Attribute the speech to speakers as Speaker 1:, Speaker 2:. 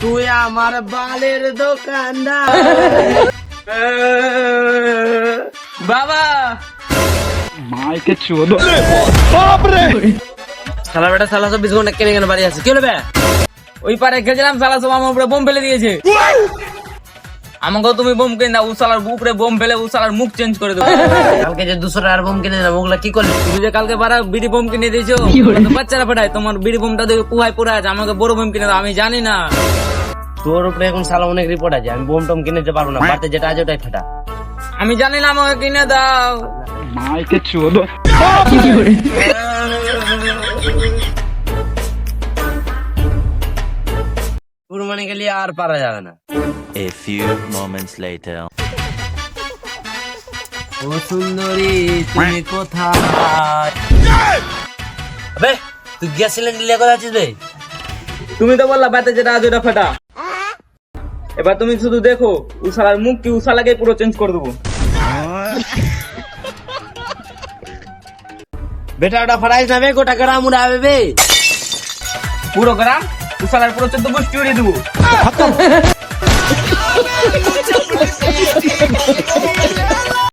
Speaker 1: তুই আমার বালের দোকানদার। বাবা
Speaker 2: মাইকে চোদো বাপ রে
Speaker 1: শালা বেটা শালা 24 ঘন্টা কেন কেন বাড়ি আছে কি হলো বে?
Speaker 3: ওই পারে গেছিলাম, শালা সব আমার উপরে বোম ফেলে দিয়েছে। আমাকে তুমি বোম কিনে দাও, ও শালার উপরে বোম ফেলে ও শালার মুখ চেঞ্জ করে দেবো।
Speaker 1: কালকে যে 200 টাকার বোম কিনে দিলাম ওগুলা কি করলি?
Speaker 3: তুমি যে কালকে বারা বিড়ি বোম কিনে দিয়েছো, তো বাচ্চারা ফাটায়, তোমার বিড়ি বোমটা দেখে পুহায় পুরা আছে। আমাকে বড় বোম কিনে দাও, আমি জানি না।
Speaker 1: তোর উপরে এখন শালা অনেক রিপোর্ট আছে, আমি বোম টোম কিনে দিতে পারবো না, বাড়িতে যেটা আছে ওটাই ফাটা।
Speaker 3: আমি জানি না, আমাকে কিনে দাও।
Speaker 2: মাইকে চোদো
Speaker 1: কুরবানি গেলে আর পারা যাবে না।
Speaker 4: A few moments later.
Speaker 1: ও সুন্দরী তুমি কোথায়? আবে তুই গ্যাস সিলিন্ডার নিয়ে কোথায় আছিস বে?
Speaker 3: তুমি তো বললা বাতে যেটা আছে ওটা ফাটা। এবার তুমি শুধু দেখো, ও শালার মুখ কি ও শালাকে পুরো চেঞ্জ করে দেবো।
Speaker 1: বেটা ওটা ফাটাইস না বে, গোটা গ্রাম উড়াবে বে।
Speaker 3: পুরো গ্রাম ও শালার পুরো 14 গোষ্ঠী উড়িয়ে দেবো।